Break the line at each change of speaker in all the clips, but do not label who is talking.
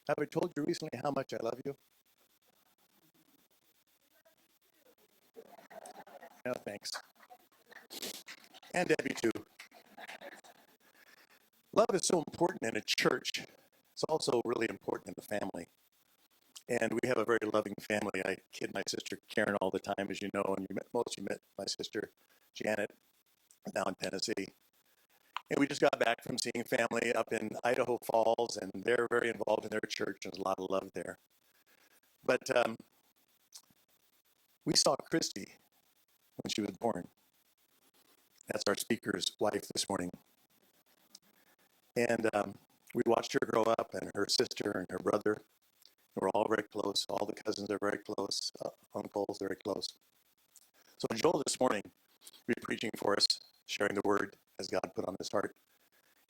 Have I told you recently how much I love you? Yeah, thanks. And Debbie, too. Love is so important in a church. It's also really important in the family. And we have a very loving family. I kid my sister Karen all the time, as you know, and most of you met my sister Janet down in Tennessee. And we just got back from seeing family up in Idaho Falls, and they're very involved in their church, and there's a lot of love there. But we saw Christy when she was born. That's our speaker's wife this morning. And we watched her grow up, and her sister and her brother. We're all very close. All the cousins are very close. Uncles very close. So Joel this morning will be preaching for us, sharing the word as God put on his heart.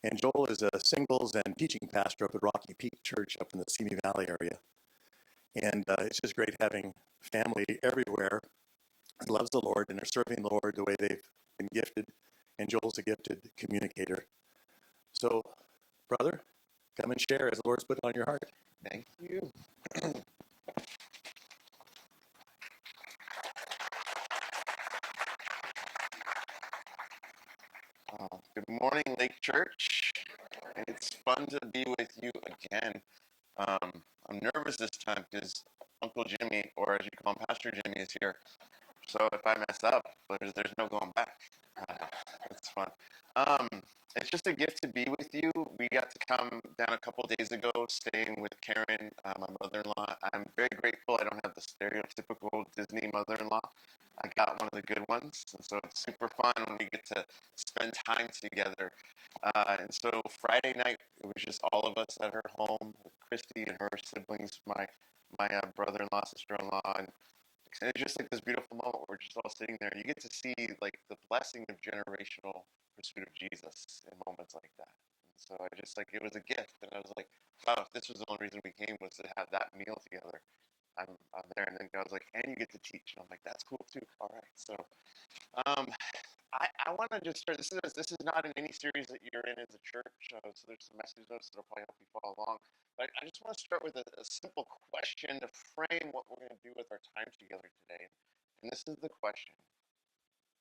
And Joel is a singles and teaching pastor up at Rocky Peak Church up in the Simi Valley area. And it's just great having family everywhere that loves the Lord and are serving the Lord the way they've been gifted. And Joel's a gifted communicator. So, brother, come and share as the Lord's put it on your heart.
Thank you. Good morning, Lake Church. It's fun to be with you again. I'm nervous this time because Uncle Jimmy, or as you call him, Pastor Jimmy, is here. So if I mess up, there's no going back. It's fun. Um, it's just a gift to be with you. We got to come down a couple days ago, staying with Karen, my mother-in-law. I'm very grateful I don't have the stereotypical Disney mother-in-law. I got one of the good ones, and so it's super fun when we get to spend time together. And so Friday night, it was just all of us at her home with Christy and her siblings, my brother-in-law, sister-in-law, and it's just like this beautiful moment where we're just all sitting there. You get to see like the blessing of generational pursuit of Jesus in moments like that. And so I just like it was a gift, and I was like, wow, if this was the only reason we came was to have that meal together. I'm there, and then God was like, and you get to teach, and I'm like, that's cool too. All right, so um, I want to just start. This is not in any series that you're in as a church, so there's some message notes that'll probably help you follow along. But I just want to start with a simple question to frame what we're going to do with our time together today. And this is the question: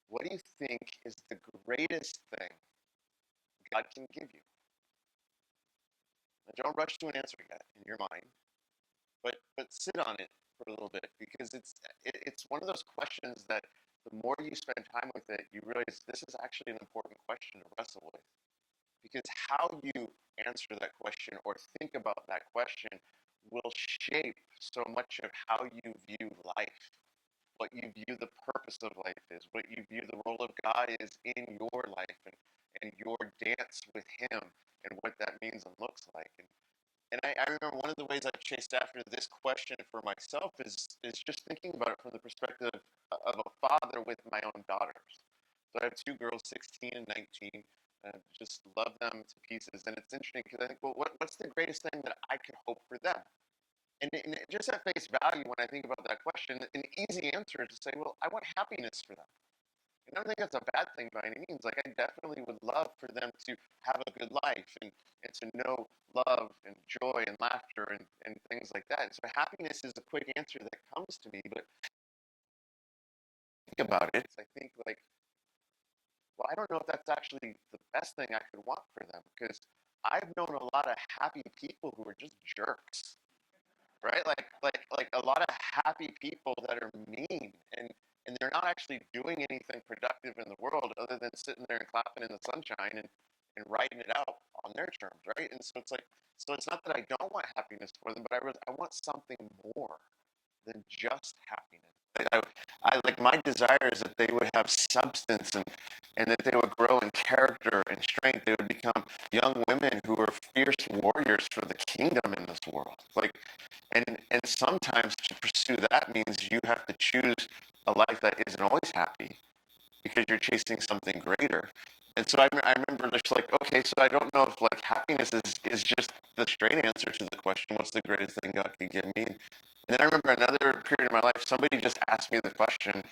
what do you think is the greatest thing God can give you? Now, don't rush to an answer yet in your mind, but sit on it for a little bit because it's one of those questions that the more you spend time with it, you realize this is actually an important question to wrestle with. Because how you answer that question or think about that question will shape so much of how you view life, what you view the purpose of life is, what you view the role of God is in your life, and your dance with Him and what that means and looks like. And I remember one of the ways I've chased after this question for myself is just thinking about it from the perspective of a father with my own daughters. So I have two girls, 16 and 19. And just love them to pieces. And it's interesting because I think, well, what's the greatest thing that I could hope for them? And just at face value, when I think about that question, an easy answer is to say, well, I want happiness for them. And I don't think that's a bad thing by any means. Like, I definitely would love for them to have a good life and to know love and joy and laughter and things like that. And so happiness is a quick answer that comes to me. But think about it. I think, like, well, I don't know if that's actually the best thing I could want for them because I've known a lot of happy people who are just jerks, right? Like a lot of happy people that are mean and they're not actually doing anything productive in the world other than sitting there and clapping in the sunshine and writing it out on their terms, right? And so it's like, so it's not that I don't want happiness for them, but I want something more than just happiness. I like my desire is that they would have substance and that they would grow in character and strength. They would become young women who are fierce warriors for the kingdom in this world. Like, and sometimes to pursue that means you have to choose a life that isn't always happy because you're chasing something greater. And so I remember just like, okay, so I don't know if like happiness is just the straight answer to the question, what's the greatest thing God can give me? And then I remember another period of my life, somebody just asked me the question,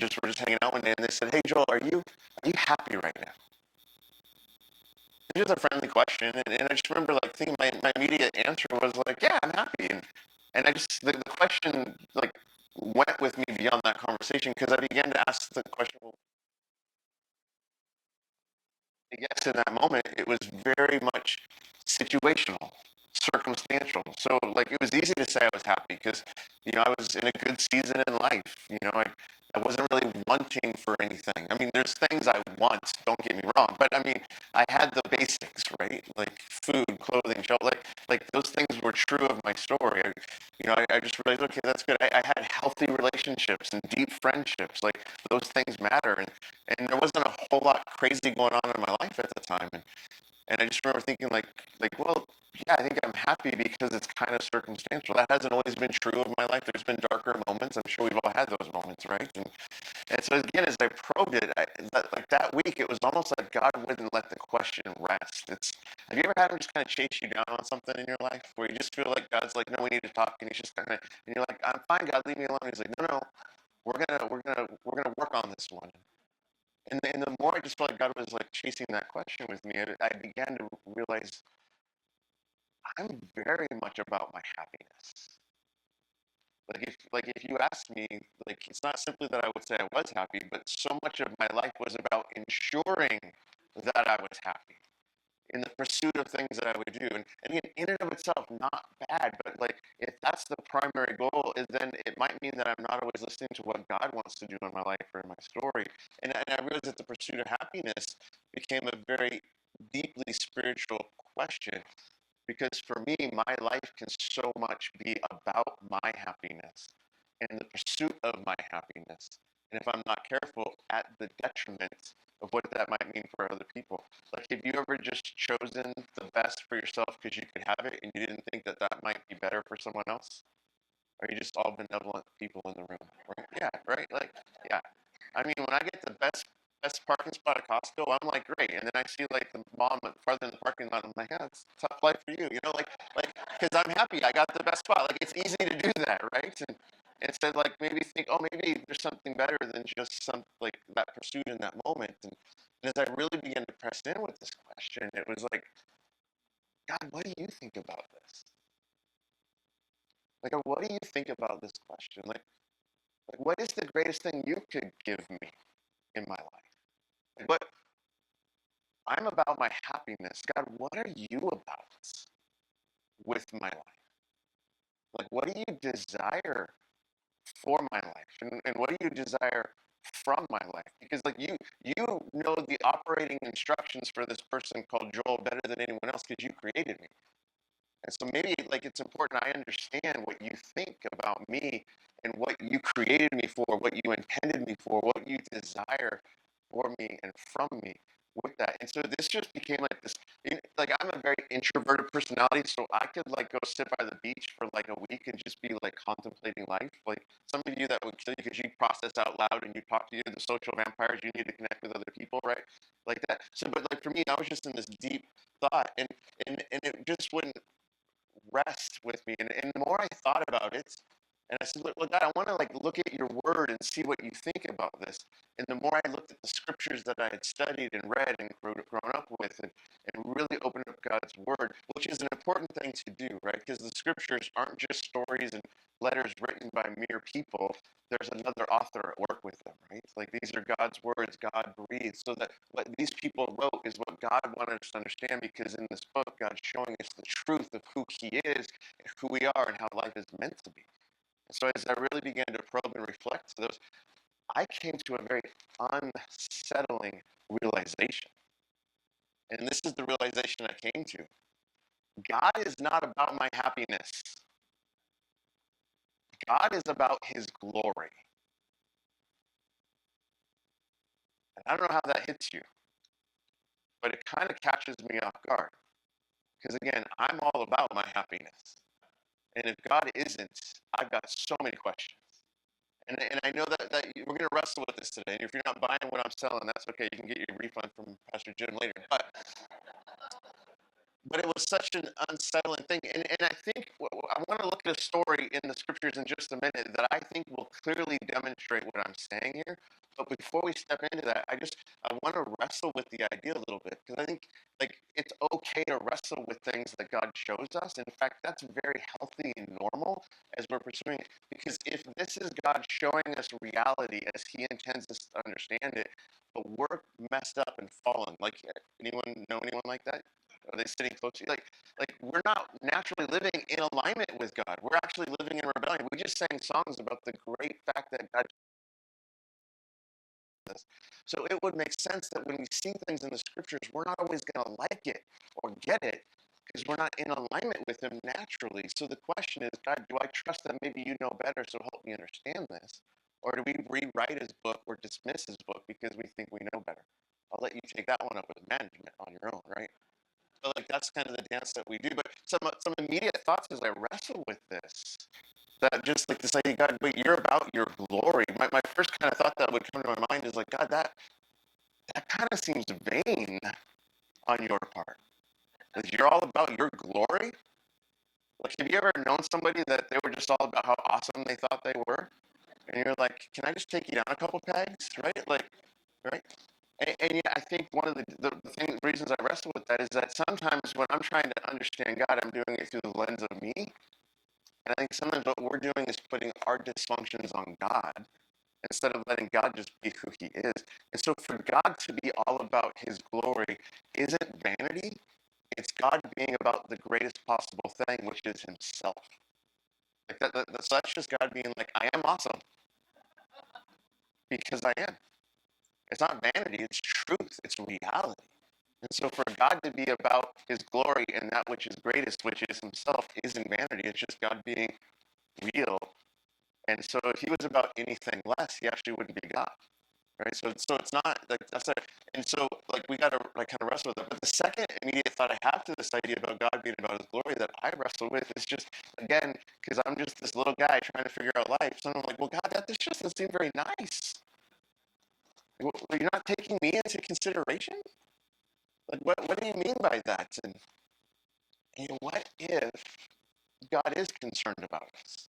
we're just hanging out one day, and they said, "Hey Joel, are you happy right now?" was just a friendly question, and I just remember like thinking my immediate answer was like, yeah, I'm happy, and I just the question like went with me beyond that conversation because I began to ask the question, well, I guess in that moment it was very much situational, circumstantial. So like it was easy to say I was happy because I was in a good season in life. I wasn't really wanting for anything. I mean, there's things I want. Don't get me wrong, but I mean, I had the basics, right? Like food, clothing, shelter. Like those things were true of my story. I just realized, okay, that's good. I had healthy relationships and deep friendships. Like those things matter, and there wasn't a whole lot crazy going on in my life at the time. And I just remember thinking well, yeah, I think I'm happy because it's kind of circumstantial. That hasn't always been true of my life. There's been darker moments. I'm sure we've all had those moments, right? And so again, as I probed it, that week, it was almost like God wouldn't let the question rest. Have you ever had him just kind of chase you down on something in your life where you just feel like God's like, no, we need to talk, and he's just kind of, and you're like, I'm fine, God, leave me alone. He's like, no, no, we're gonna work on this one. And the more I just felt like God was like chasing that question with me, I began to realize I'm very much about my happiness. Like if you ask me, like it's not simply that I would say I was happy, but so much of my life was about ensuring that I was happy in the pursuit of things that I would do. And again, in and of itself, not bad, but like if that's the primary goal, then it might mean that I'm not always listening to what God wants to do in my life or in my story. And I realized that the pursuit of happiness became a very deeply spiritual question because for me, my life can so much be about my happiness and the pursuit of my happiness. And if I'm not careful, at the detriment of what that might mean for other people. Like, have you ever just chosen the best for yourself because you could have it and you didn't think that that might be better for someone else? Are you just all benevolent people in the room? Right? Yeah, right? Like, yeah. I mean, when I get the best parking spot at Costco, I'm like, great. And then I see like the mom farther in the parking lot. I'm like, yeah, it's a tough life for you, because I'm happy I got the best spot. Like, it's easy to do that, right? And instead, like maybe think, oh, maybe there's something better than just some like that pursuit in that moment. And as I really began to press in with this question, it was like, God, what do you think about this? Like, what do you think about this question? Like, what is the greatest thing you could give me in my life? Like, what I'm about my happiness. God, what are you about with my life? Like, what do you desire for my life? And what do you desire from my life? Because like you know the operating instructions for this person called Joel better than anyone else because you created me. And so maybe like it's important I understand what you think about me and what you created me for, what you intended me for, what you desire for me and from me with that. And so this just became like this, like I'm a very introverted personality, so I could like go sit by the beach for like a week and just be like contemplating life. Like some of you that would kill you because you process out loud and you talk to the social vampires, you need to connect with other people, right? Like that. So, but like for me, I was just in this deep thought and it just wouldn't rest with me. And the more I thought about it, and I said, look, God, I want to like look at your word and see what you think about this. And the more I looked at the scriptures that I had studied and read and grown up with and really opened up God's word, which is an important thing to do, right? Because the scriptures aren't just stories and letters written by mere people. There's another author at work with them, right? Like these are God's words, God breathed. So that what these people wrote is what God wanted us to understand because in this book, God's showing us the truth of who he is, who we are, and how life is meant to be. So as I really began to probe and reflect to those, I came to a very unsettling realization. And this is the realization I came to. God is not about my happiness. God is about his glory. And I don't know how that hits you, but it kind of catches me off guard. Because again, I'm all about my happiness. And if God isn't, I've got so many questions. And I know that we're going to wrestle with this today. And if you're not buying what I'm selling, that's okay. You can get your refund from Pastor Jim later. But it was such an unsettling thing. And I think I want to look at a story in the scriptures in just a minute that I think will clearly demonstrate what I'm saying here. But before we step into that, I want to wrestle with the idea a little bit, because I think like it's okay to wrestle with things that God shows us. In fact, that's very healthy and normal as we're pursuing it. Because if this is God showing us reality as He intends us to understand it, but we're messed up and fallen, like anyone know anyone like that? Are they sitting close to you? Like we're not naturally living in alignment with God. We're actually living in rebellion. We just sang songs about the great fact that God does. So it would make sense that when we see things in the scriptures, we're not always going to like it or get it because we're not in alignment with Him naturally. So the question is, God, do I trust that maybe you know better, so help me understand this? Or do we rewrite His book or dismiss His book because we think we know better? I'll let you take that one up with management on your own, right? So like that's kind of the dance that we do. But some immediate thoughts as I wrestle with this, that just like this idea, God, wait, you're about your glory. My first kind of thought that would come to my mind is like, God, that kind of seems vain on your part. Like you're all about your glory. Like, have you ever known somebody that they were just all about how awesome they thought they were? And you're like, can I just take you down a couple pegs, right? Like, right? And yet, I think one of the reasons I wrestle with that is that sometimes when I'm trying to understand God, I'm doing it through the lens of me. And I think sometimes what we're doing is putting our dysfunctions on God instead of letting God just be who He is. And so for God to be all about His glory isn't vanity, it's God being about the greatest possible thing, which is Himself. Like so that's just God being like, I am awesome because I am. It's not vanity, it's truth, it's reality. And so for God to be about His glory and that which is greatest, which is Himself, isn't vanity. It's just God being real. And so if He was about anything less, He actually wouldn't be God. Right? So it's not like that's it. And so like we gotta like kind of wrestle with it. But the second immediate thought I have to this idea about God being about His glory that I wrestle with is just again, because I'm just this little guy trying to figure out life. So I'm like, well, God, this just doesn't seem very nice. Well, you're not taking me into consideration? Like what do you mean by that? And what if God is concerned about us?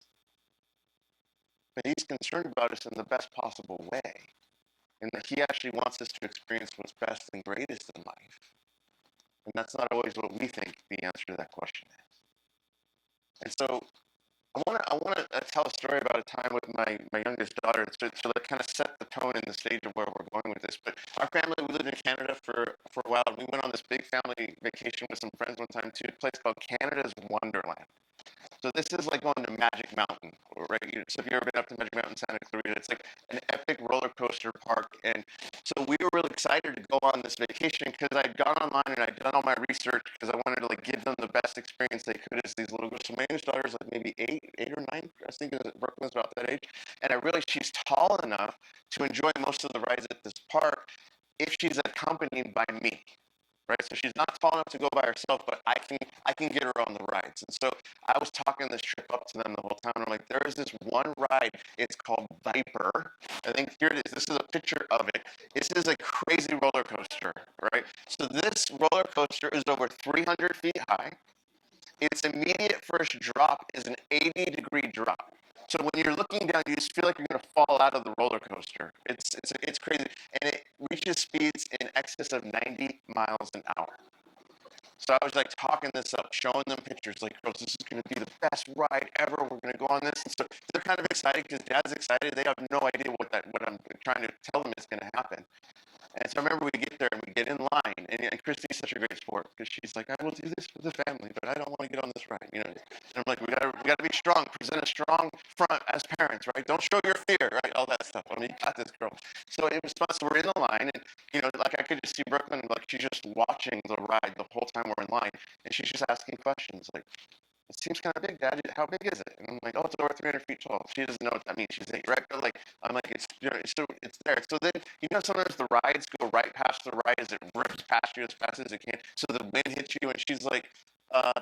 But He's concerned about us in the best possible way. And that He actually wants us to experience what's best and greatest in life. And that's not always what we think the answer to that question is. And so I want to tell a story about a time with my youngest daughter to kind of set the tone and the stage of where we're going with this. But our family, we lived in Canada for a while. And we went on this big family vacation with some friends one time to a place called Canada's Wonderland. So this is like going to Magic Mountain, right? So if you've ever been up to Magic Mountain, Santa Clarita, it's like an epic roller coaster park. And so we were really excited to go on this vacation because I'd gone online and I'd done all my research because I wanted to like give them the best experience they could as these little girls. So my youngest daughter was like maybe eight or nine. I think Brooklyn was about that age. And I realized she's tall enough to enjoy most of the rides at this park if she's accompanied by me. Right, so she's not tall enough to go by herself, but I can get her on the rides. And so I was talking this trip up to them the whole time. And I'm like, there is this one ride. It's called Viper. I think here it is. This is a picture of it. This is a crazy roller coaster, right? So this roller coaster is over 300 feet high. Its immediate first drop is an 80-degree drop. So when you're looking down, you just feel like you're going to fall out of the roller coaster. It's crazy, and it reaches speeds in excess of 90 miles an hour. So I was like talking this up, showing them pictures, like, girls, this is going to be the best ride ever. We're going to go on this. And so they're kind of excited because Dad's excited. They have no idea what I'm trying to tell them is going to happen. And so I remember we get there and we get in line, and Christy's such a great sport because she's like, I will do this for the family, but I don't want to get on this ride, you know. And I'm like, we gotta be strong, present a strong front as parents, right? Don't show your fear, right? All that stuff. I mean, you got this, girl. So it was fun. So we're in the line, and like I could just see Brooklyn, like she's just watching the ride the whole time we're in line, and she's just asking questions like, it seems kind of big, Dad. How big is it? And I'm like, oh, it's over 300 feet tall. She doesn't know what that means. She's 8, right? But like, I'm like, it's there. So then, sometimes the rides go right past the ride as it rips past you as fast as it can. So the wind hits you, and she's like, uh,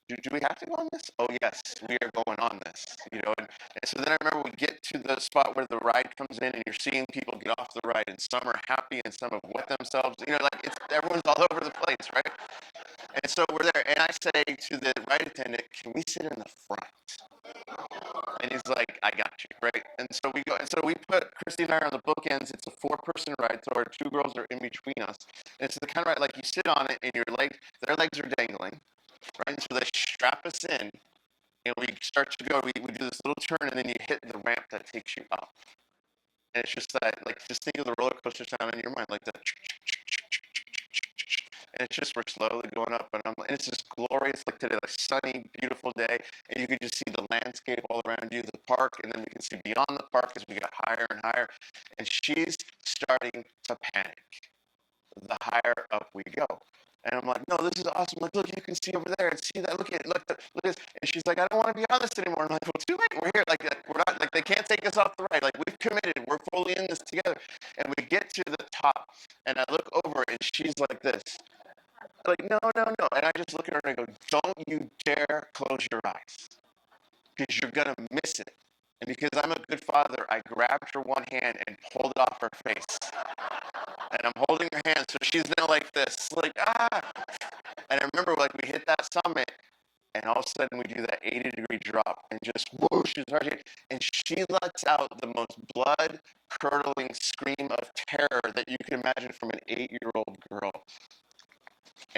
do we have to go on this? Oh, yes, we are going on this, And so then I remember we get to the spot where the ride comes in, and you're seeing people get off the ride, and some are happy, and some have wet themselves. Like everyone's all over the place, right? And so we're there, and I say to the ride attendant, "Can we sit in the front?" And he's like, "I got you," right? And so we go, and so we put Christy and I are on the bookends. It's a four-person ride, so our two girls are in between us. And it's the kind of ride like you sit on it, and their legs are dangling, right? And so they strap us in, and we start to go. We do this little turn, and then you hit the ramp that takes you up. And it's just that, like, just think of the roller coaster sound in your mind, like the, and it's just we're slowly going up, and it's just glorious, like today, like sunny, beautiful day, and you can just see the landscape all around you, the park, and then we can see beyond the park as we got higher and higher, and she's starting to panic the higher up we go. And I'm like, no, this is awesome. Like, look, you can see over there and see that. Look at it. Look at this. And she's like, I don't want to be on this anymore. I'm like, well, too late. We're here. Like, we're not, like, they can't take us off the ride. Like, we've committed. We're fully in this together. And we get to the top, and I look over, and she's like this. Like, no, no, no. And I just look at her and I go, don't you dare close your eyes, because you're going to miss it. And because I'm a good father, I grabbed her one hand and pulled it off her face. And I'm holding her hand, so she's now like this, like, ah. And I remember, like, we hit that summit, and all of a sudden we do that 80-degree drop, and just whoosh, and she lets out the most blood-curdling scream of terror that you can imagine from an 8-year-old girl.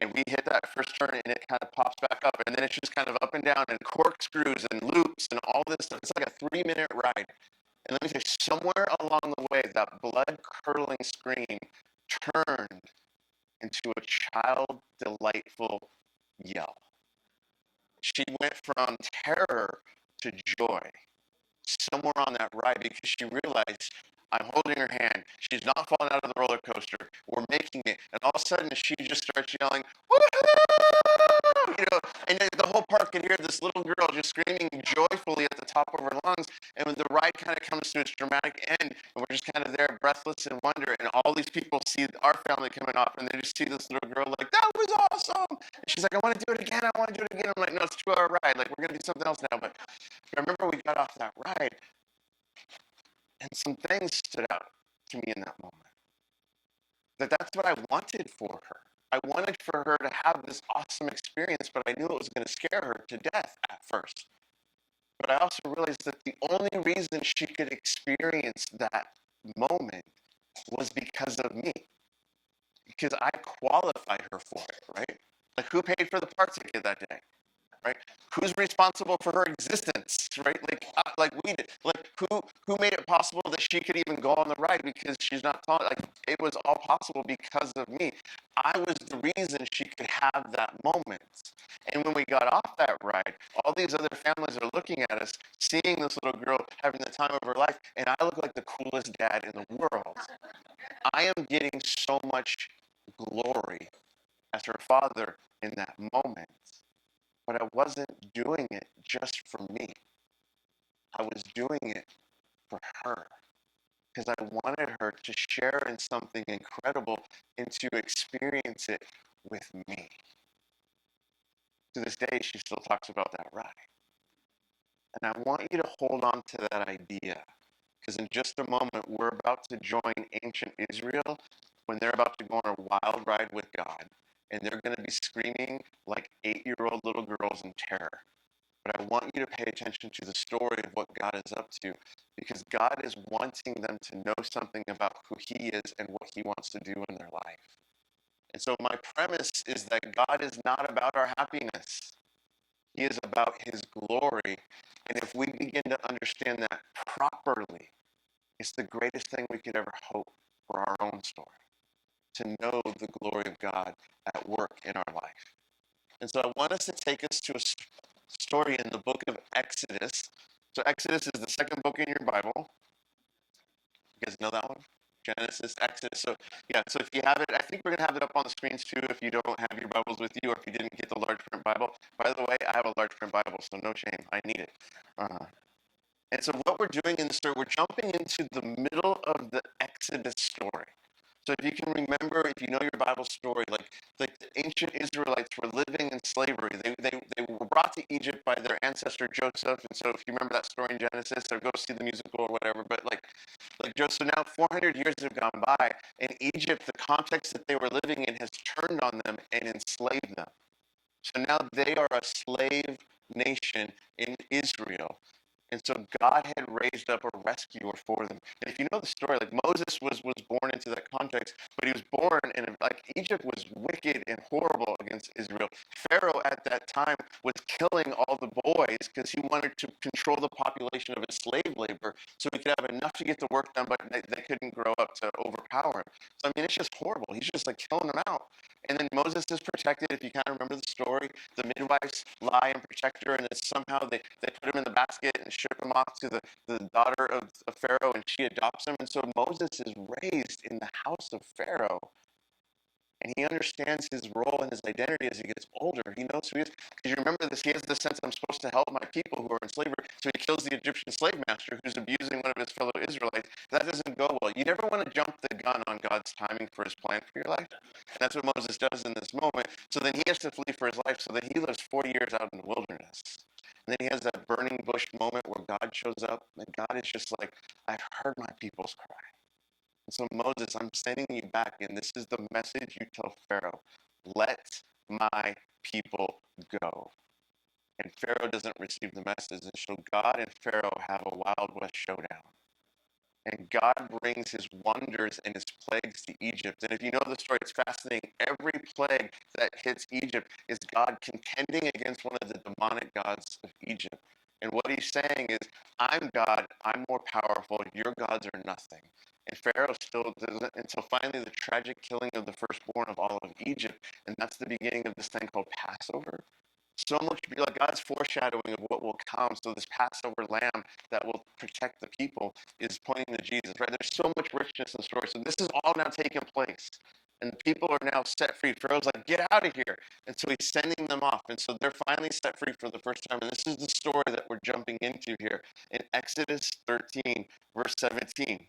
And we hit that first turn, and it kind of pops back up, and then it's just kind of up and down, and corkscrews, and loops, and all this stuff. It's like a 3-minute ride. And let me say, somewhere along the way, that blood-curdling scream turned into a child delightful yell. She went from terror to joy somewhere on that ride, because she realized I'm holding her hand. She's not falling out of the roller coaster. We're making it. And all of a sudden, she just starts yelling, woohoo! And the whole park can hear this little girl just screaming joyfully at the top of her lungs. And when the ride kind of comes to its dramatic end, and we're just kind of there breathless in wonder, and all these people see our family coming up, and they just see this little girl like, that was awesome! And she's like, I want to do it again, I want to do it again. I'm like, no, it's a 2-hour ride, like, we're going to do something else now. But I remember we got off that ride, and some things stood out to me in that moment. That's what I wanted for her. I wanted for her to have this awesome experience, but I knew it was going to scare her to death at first. But I also realized that the only reason she could experience that moment was because of me, because I qualified her for it, right? Like, who paid for the park ticket that day? Right? Who's responsible for her existence, right? Like we did. Like, who made it possible that she could even go on the ride, because she's not tall? Like, it was all possible because of me. I was the reason she could have that moment. And when we got off that ride, all these other families are looking at us, seeing this little girl having the time of her life, and I look like the coolest dad in the world. I am getting so much glory as her father in that moment. But I wasn't doing it just for me. I was doing it for her, because I wanted her to share in something incredible and to experience it with me. To this day, she still talks about that ride. And I want you to hold on to that idea, because in just a moment, we're about to join ancient Israel when they're about to go on a wild ride with God. And they're going to be screaming like 8-year-old little girls in terror. But I want you to pay attention to the story of what God is up to, because God is wanting them to know something about who He is and what He wants to do in their life. And so my premise is that God is not about our happiness. He is about His glory. And if we begin to understand that properly, it's the greatest thing we could ever hope for our own story, to know the glory of God at work in our life. And so I want us to take us to a story in the book of Exodus. So Exodus is the second book in your Bible. You guys know that one? Genesis, Exodus. So yeah, so if you have it, I think we're going to have it up on the screens too if you don't have your Bibles with you, or if you didn't get the large print Bible. By the way, I have a large print Bible, so no shame. I need it. And so what we're doing in the story, we're jumping into the middle of the Exodus story. So if you can remember, if you know your Bible story, like the ancient Israelites were living in slavery. They were brought to Egypt by their ancestor Joseph. And so if you remember that story in Genesis, or go see the musical or whatever, but like Joseph, now 400 years have gone by, and Egypt, the context that they were living in, has turned on them and enslaved them. So now they are a slave nation in Israel. And so God had raised up a rescuer for them. And if you know the story, like Moses was born into that context, but he was born in like Egypt was wicked and horrible against Israel. Pharaoh at that time was killing all the boys because he wanted to control the population of his slave labor so he could have enough to get the work done, but they couldn't grow up to overpower him. So I mean, it's just horrible. He's just like killing them out. And then Moses is protected. If you kind of remember the story, the midwives lie and protect her, and then somehow they put him in the basket and ship him off to the daughter of Pharaoh, and she adopts him. And so Moses is raised in the house of Pharaoh, and he understands his role and his identity as he gets older. He knows who he is. Because you remember this, he has the sense, I'm supposed to help my people who are in slavery. So he kills the Egyptian slave master who's abusing one of his fellow Israelites. That doesn't go well. You never want to jump the gun on God's timing for his plan for your life. And that's what Moses does in this moment. So then he has to flee for his life. So then he lives 40 years out in the wilderness. And then he has that burning bush moment where God shows up, and God is just like, I've heard my people's cry. So, Moses, I'm sending you back, and this is the message you tell Pharaoh: let my people go. And Pharaoh doesn't receive the message, and so God and Pharaoh have a Wild West showdown. And God brings his wonders and his plagues to Egypt. And if you know the story, it's fascinating. Every plague that hits Egypt is God contending against one of the demonic gods of Egypt. And what he's saying is, I'm God, I'm more powerful, your gods are nothing. And Pharaoh still doesn't, until finally the tragic killing of the firstborn of all of Egypt. And that's the beginning of this thing called Passover. So much like God's foreshadowing of what will come. So this Passover lamb that will protect the people is pointing to Jesus, right? There's so much richness in the story. So this is all now taking place. And the people are now set free. Pharaoh's like, get out of here. And so he's sending them off. And so they're finally set free for the first time. And this is the story that we're jumping into here. In Exodus 13, verse 17,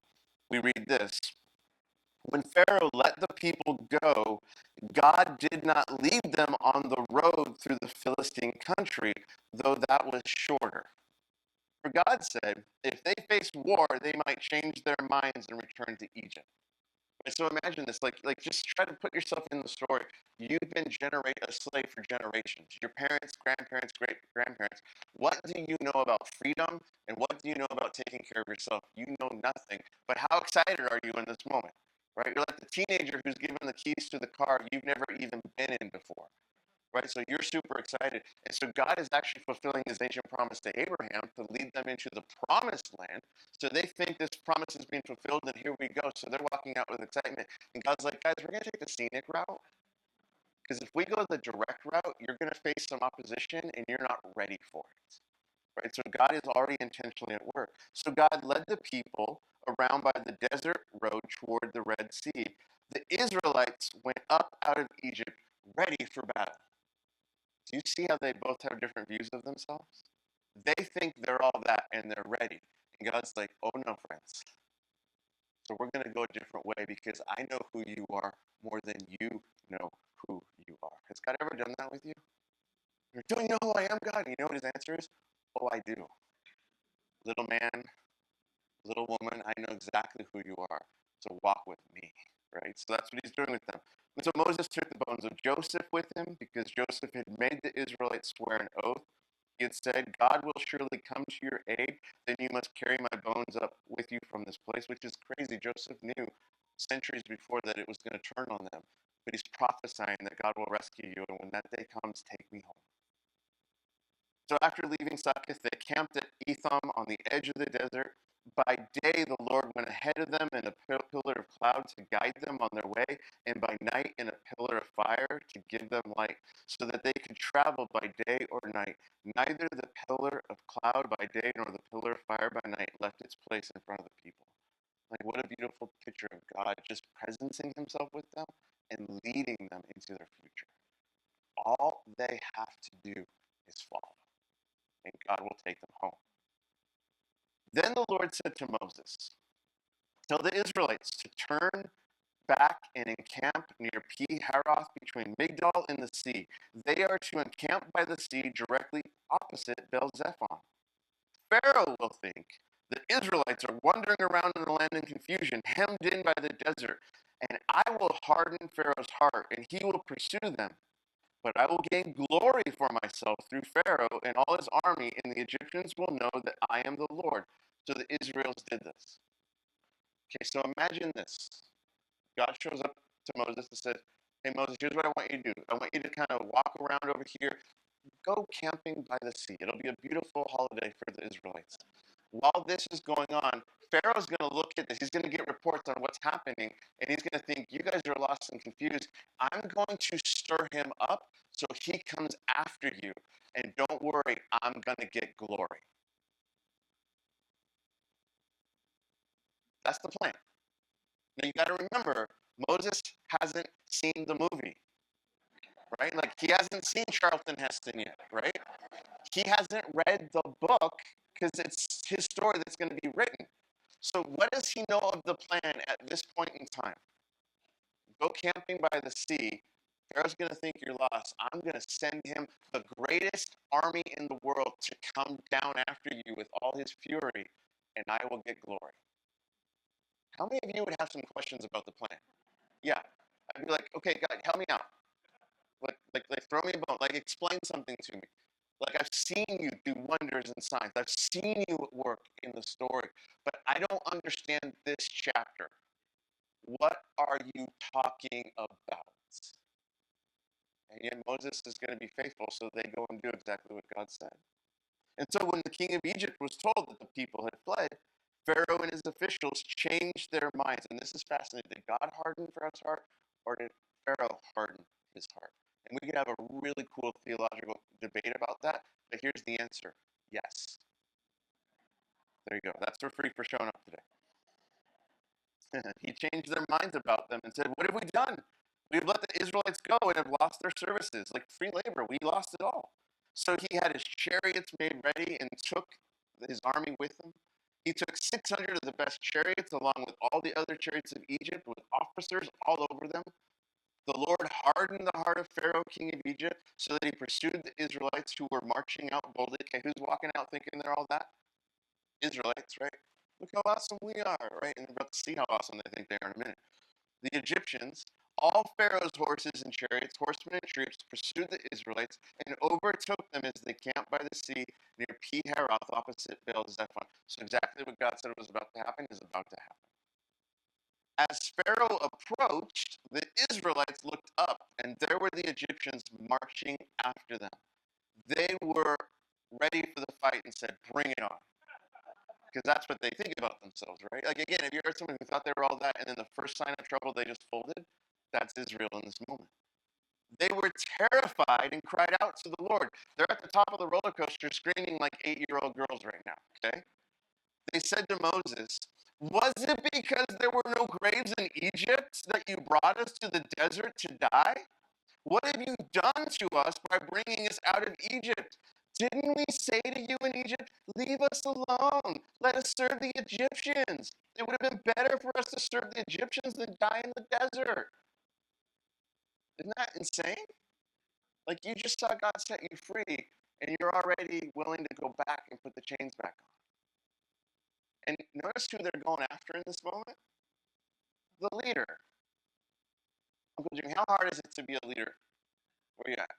we read this. When Pharaoh let the people go, God did not lead them on the road through the Philistine country, though that was shorter. For God said, if they face war, they might change their minds and return to Egypt. And so imagine this, like just try to put yourself in the story. You've been a slave for generations. Your parents, grandparents, great grandparents. What do you know about freedom, and what do you know about taking care of yourself? You know nothing. But how excited are you in this moment? Right? You're like the teenager who's given the keys to the car you've never even been in before. Right? So you're super excited. And so God is actually fulfilling his ancient promise to Abraham to lead them into the promised land. So they think this promise is being fulfilled, and here we go. So they're walking out with excitement. And God's like, guys, we're going to take the scenic route. Because if we go the direct route, you're going to face some opposition and you're not ready for it. Right? So God is already intentionally at work. So God led the people around by the desert road toward the Red Sea. The Israelites went up out of Egypt ready for battle. Do you see how they both have different views of themselves? They think they're all that and they're ready. And God's like, oh no, friends. So we're going to go a different way because I know who you are more than you know who you are. Has God ever done that with you? Don't you know who I am, God? And you know what his answer is? Oh, I do. Little man, little woman, I know exactly who you are. So walk with me, right? So that's what he's doing with them. And so Moses took the bones of Joseph with him because Joseph had made the Israelites swear an oath. He had said, God will surely come to your aid, then you must carry my bones up with you from this place, which is crazy. Joseph knew centuries before that it was going to turn on them. But he's prophesying that God will rescue you, and when that day comes, take me home. So after leaving Succoth, they camped at Etham on the edge of the desert. By day, the Lord went ahead of them in a pillar of cloud to guide them on their way, and by night in a pillar of fire to give them light, so that they could travel by day or night. Neither the pillar of cloud by day nor the pillar of fire by night left its place in front of the people. Like, what a beautiful picture of God just presencing himself with them and leading them into their future. All they have to do is follow, and God will take them home. Then the Lord said to Moses, tell the Israelites to turn back and encamp near Pi Haroth between Migdol and the sea. They are to encamp by the sea directly opposite Bel Zephon. Pharaoh will think the Israelites are wandering around in the land in confusion, hemmed in by the desert, and I will harden Pharaoh's heart, and he will pursue them. But I will gain glory for myself through Pharaoh and all his army, and the Egyptians will know that I am the Lord. So the Israelites did this. Okay, so imagine this. God shows up to Moses and says, hey, Moses, here's what I want you to do. I want you to kind of walk around over here. Go camping by the sea. It'll be a beautiful holiday for the Israelites. While this is going on, Pharaoh's going to look at this. He's going to get reports on what's happening, and he's going to think, you guys are lost and confused. I'm going to stir him up so he comes after you. And don't worry, I'm going to get glory. That's the plan. Now you got to remember, Moses hasn't seen the movie, right? Like he hasn't seen Charlton Heston yet, right? He hasn't read the book because it's his story that's going to be written. So what does he know of the plan at this point in time? Go camping by the sea. Pharaoh's going to think you're lost. I'm going to send him the greatest army in the world to come down after you with all his fury, and I will get glory. How many of you would have some questions about the plan? Yeah. I'd be like, okay, God, help me out. Like throw me a bone. Like, explain something to me. Like, I've seen you do wonders and signs. I've seen you at work in the story, but I don't understand this chapter. What are you talking about? And yet Moses is going to be faithful, so they go and do exactly what God said. And so when the king of Egypt was told that the people had fled, Pharaoh and his officials changed their minds. And this is fascinating. Did God harden Pharaoh's heart, or did Pharaoh harden his heart? And we could have a really cool theological debate about that, but here's the answer. Yes. There you go. That's for free for showing up today. He changed their minds about them and said, what have we done? We've let the Israelites go and have lost their services. Like free labor, we lost it all. So he had his chariots made ready and took his army with him. He took 600 of the best chariots along with all the other chariots of Egypt with officers all over them. The Lord hardened the heart of Pharaoh, king of Egypt, so that he pursued the Israelites who were marching out boldly. Okay, who's walking out thinking they're all that? Israelites, right? Look how awesome we are, right? And we're about to see how awesome they think they are in a minute. The Egyptians, all Pharaoh's horses and chariots, horsemen and troops, pursued the Israelites and overtook them as they camped by the sea near Pi Haroth opposite Baal Zephon. So exactly what God said was about to happen is about to happen. As Pharaoh approached, the Israelites looked up, and there were the Egyptians marching after them. They were ready for the fight and said, bring it on. Because that's what they think about themselves, right? Like, again, if you heard someone who thought they were all that, and then the first sign of trouble, they just folded, that's Israel in this moment. They were terrified and cried out to the Lord. They're at the top of the roller coaster screaming like 8-year-old girls right now, okay? They said to Moses, was it because there were no graves in Egypt that you brought us to the desert to die? What have you done to us by bringing us out of Egypt? Didn't we say to you in Egypt, leave us alone, let us serve the Egyptians? It would have been better for us to serve the Egyptians than die in the desert. Isn't that insane? Like, you just saw God set you free, and you're already willing to go back and put the chains back on. And notice who they're going after in this moment? The leader. Uncle Jimmy, how hard is it to be a leader? Where you at?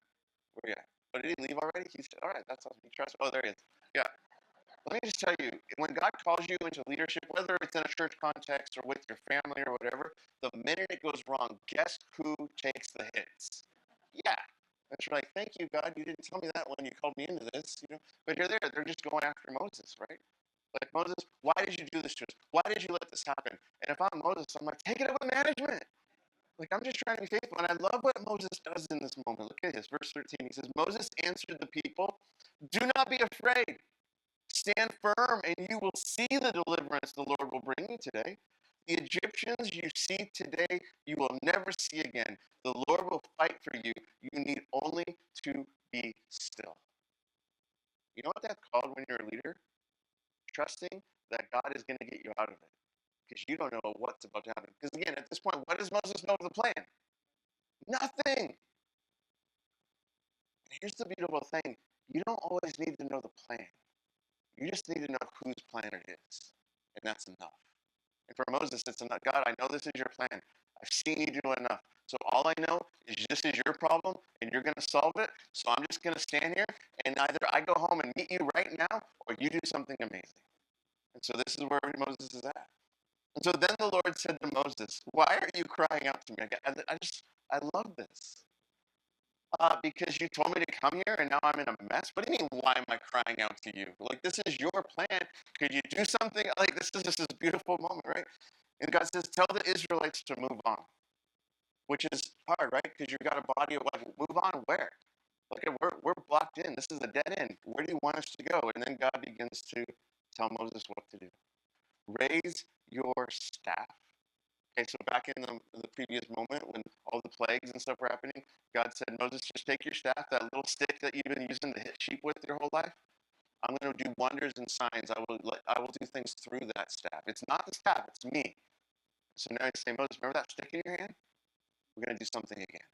Where you at? Oh, did he leave already? He said, all right, that's awesome. You trust? Oh, there he is. Yeah. Let me just tell you, when God calls you into leadership, whether it's in a church context or with your family or whatever, the minute it goes wrong, guess who takes the hits? Yeah. That's right. Thank you, God. You didn't tell me that when you called me into this, you know. But you're there. They're just going after Moses, right? Like, Moses, why did you do this to us? Why did you let this happen? And if I'm Moses, I'm like, take it up with management. Like, I'm just trying to be faithful. And I love what Moses does in this moment. Look at this, verse 13. He says, Moses answered the people, do not be afraid. Stand firm, and you will see the deliverance the Lord will bring you today. The Egyptians you see today, you will never see again. The Lord will fight for you. You need only to be still. You know what that's called when you're a leader? Trusting that God is going to get you out of it. Because you don't know what's about to happen. Because again, at this point, what does Moses know of the plan? Nothing. And here's the beautiful thing. You don't always need to know the plan. You just need to know whose plan it is. And that's enough. And for Moses, it's enough. God, I know this is your plan. I've seen you do enough. So all I know is this is your problem and you're going to solve it. So I'm just going to stand here and either I go home and meet you right now or you do something amazing. And so this is where Moses is at. And so then the Lord said to Moses, why are you crying out to me? I love this. Because you told me to come here and now I'm in a mess. What do you mean, why am I crying out to you? Like, this is your plan. Could you do something? Like, this is just this beautiful moment, right? And God says, tell the Israelites to move on, which is hard, right? Because you've got a body of like, move on where? Like, we're blocked in. This is a dead end. Where do you want us to go? And then God begins to tell Moses what to do. Raise your staff. Okay, so back in the previous moment when all the plagues and stuff were happening, God said, Moses, just take your staff, that little stick that you've been using to hit sheep with your whole life. I'm going to do wonders and signs. I will do things through that staff. It's not the staff, it's me. So now you say, Moses, remember that stick in your hand? We're going to do something again.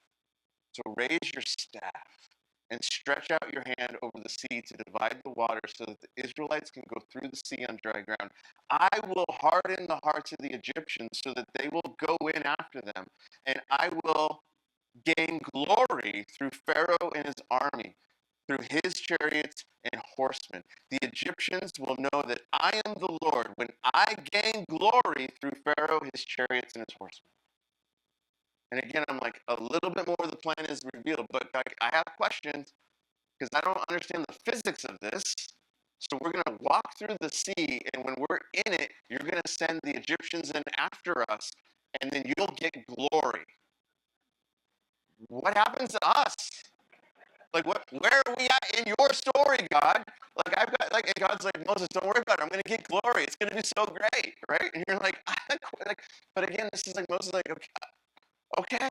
So raise your staff and stretch out your hand over the sea to divide the water so that the Israelites can go through the sea on dry ground. I will harden the hearts of the Egyptians so that they will go in after them, and I will gain glory through Pharaoh and his army, through his chariots and horsemen. The Egyptians will know that I am the Lord when I gain glory through Pharaoh, his chariots, and his horsemen. And again, I'm like, a little bit more of the plan is revealed, but I have questions because I don't understand the physics of this. So we're going to walk through the sea, and when we're in it, you're going to send the Egyptians in after us, and then you'll get glory. What happens to us? Like, where are we at in your story, God? Like, I've got, like, and God's like, Moses, don't worry about it. I'm going to get glory. It's going to be so great, right? And you're like, like, but again, this is like, Moses is like, okay,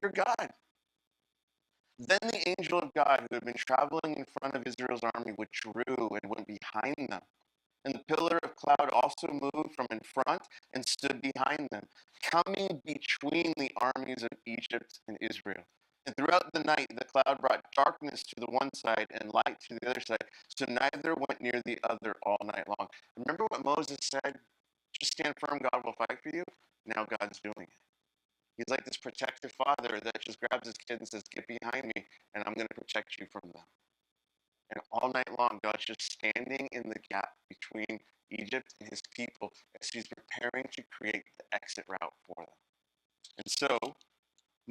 you're God. Then the angel of God, who had been traveling in front of Israel's army, withdrew and went behind them. And the pillar of cloud also moved from in front and stood behind them, coming between the armies of Egypt and Israel. And throughout the night, the cloud brought darkness to the one side and light to the other side, so neither went near the other all night long. Remember what Moses said? Just stand firm, God will fight for you. Now God's doing it. He's like this protective father that just grabs his kid and says, get behind me, and I'm going to protect you from them. And all night long, God's just standing in the gap between Egypt and his people as he's preparing to create the exit route for them. And so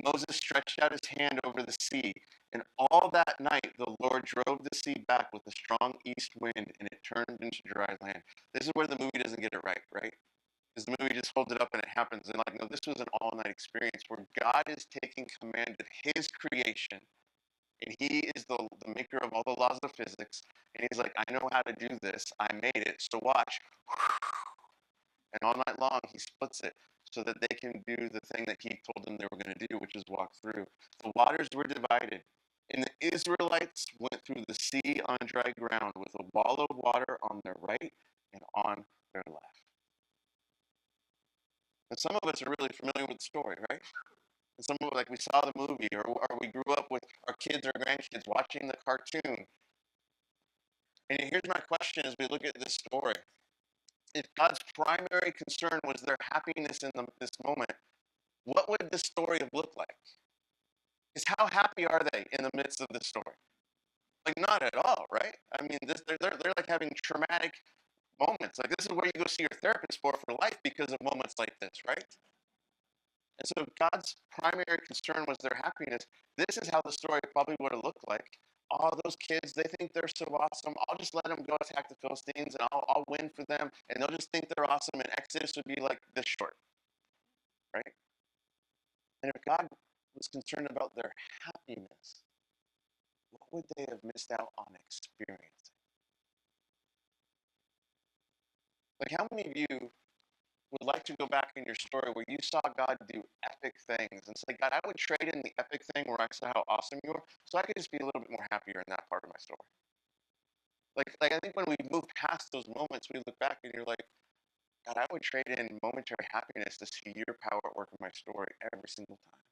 Moses stretched out his hand over the sea, and all that night the Lord drove the sea back with a strong east wind, and it turned into dry land. This is where the movie doesn't get it right, right? Because the movie just holds it up and it happens. And like, no, this was an all-night experience where God is taking command of his creation, and he is the maker of all the laws of physics. And he's like, I know how to do this. I made it. So watch. And all night long, he splits it so that they can do the thing that he told them they were going to do, which is walk through. The waters were divided, and the Israelites went through the sea on dry ground with a wall of water on their right and on their left. And some of us are really familiar with the story, right? And some of it, like we saw the movie, or we grew up with our kids or grandkids watching the cartoon. And here's my question as we look at this story. If God's primary concern was their happiness in this moment, what would this story have looked like? Is how happy are they in the midst of this story? Like, not at all, right? I mean, they're like having traumatic moments. Like, this is where you go see your therapist for life because of moments like this, right? And so if God's primary concern was their happiness, this is how the story probably would have looked like. All those kids, they think they're so awesome. I'll just let them go attack the Philistines and I'll win for them. And they'll just think they're awesome. And Exodus would be like this short, right? And if God was concerned about their happiness, what would they have missed out on experiencing? Like, how many of you would like to go back in your story where you saw God do epic things and say, God, I would trade in the epic thing where I saw how awesome you are so I could just be a little bit more happier in that part of my story. Like I think when we move past those moments, we look back and you're like, God, I would trade in momentary happiness to see your power at work in my story every single time.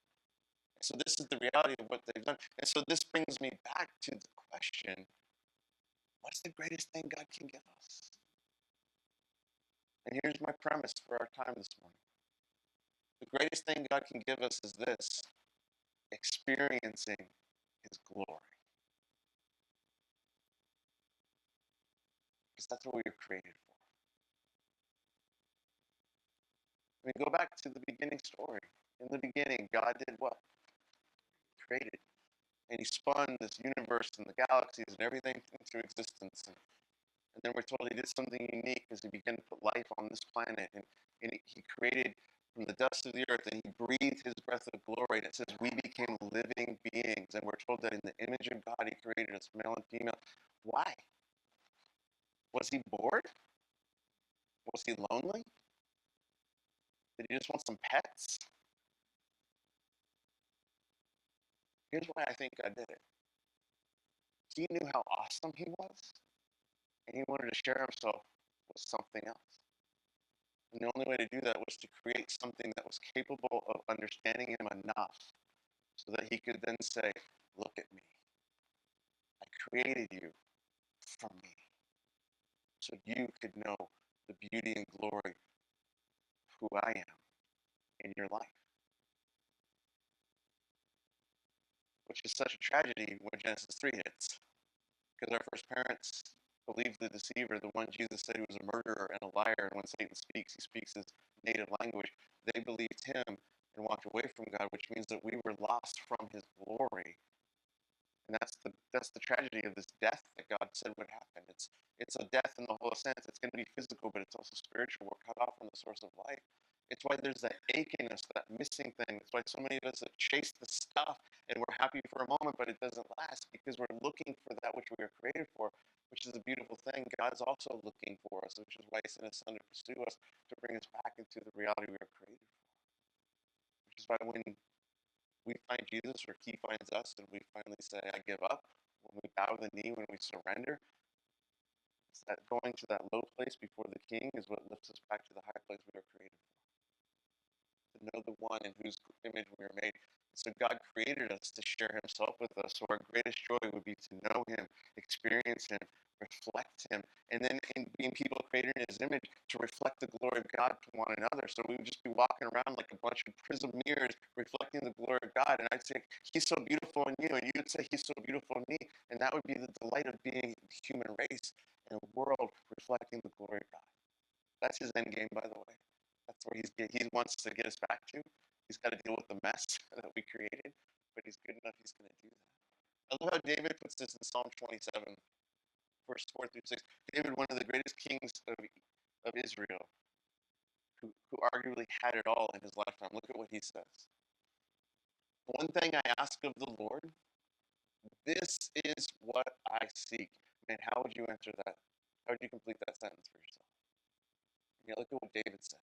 And so this is the reality of what they've done. And so this brings me back to the question, what's the greatest thing God can give us? And here's my premise for our time this morning. The greatest thing God can give us is this: experiencing his glory. Because that's what we were created for. I mean, go back to the beginning story. In the beginning, God did what? Created. And he spun this universe and the galaxies and everything into existence. And then we're told he did something unique as he began to put life on this planet. And he created from the dust of the earth, and he breathed his breath of glory. And it says we became living beings. And we're told that in the image of God, he created us, male and female. Why? Was he bored? Was he lonely? Did he just want some pets? Here's why I think God did it. He knew how awesome he was, and he wanted to share himself with something else. And the only way to do that was to create something that was capable of understanding him enough so that he could then say, look at me. I created you for me. So you could know the beauty and glory of who I am in your life. Which is such a tragedy when Genesis 3 hits. Because our first parents believed the deceiver, the one Jesus said who was a murderer and a liar, and when Satan speaks, he speaks his native language. They believed him and walked away from God, which means that we were lost from his glory. And that's the tragedy of this death that God said would happen. It's a death in the whole sense. It's going to be physical, but it's also spiritual. We're cut off from the source of life. It's why there's that ache in us, that missing thing. It's why so many of us chase the stuff and we're happy for a moment, but it doesn't last because we're looking for that which we were created for, which is a beautiful thing. God's also looking for us, which is why he sent his son to pursue us, to bring us back into the reality we were created for. Which is why when we find Jesus or he finds us and we finally say, I give up, when we bow the knee, when we surrender, it's that going to that low place before the king is what lifts us back to the high place we were created for. To know the one in whose image we were made. So God created us to share himself with us. So our greatest joy would be to know him, experience him, reflect him, and then in being people created in his image to reflect the glory of God to one another. So we would just be walking around like a bunch of prism mirrors reflecting the glory of God. And I'd say, he's so beautiful in you, and you would say, he's so beautiful in me. And that would be the delight of being the human race in a world reflecting the glory of God. That's his end game, by the way. That's where he wants to get us back to. He's got to deal with the mess that we created, but he's good enough, he's going to do that. I love how David puts this in Psalm 27, verse 4 through 6. David, one of the greatest kings of Israel, who arguably had it all in his lifetime. Look at what he says. One thing I ask of the Lord, this is what I seek. Man, how would you answer that? How would you complete that sentence for yourself? And look at what David says.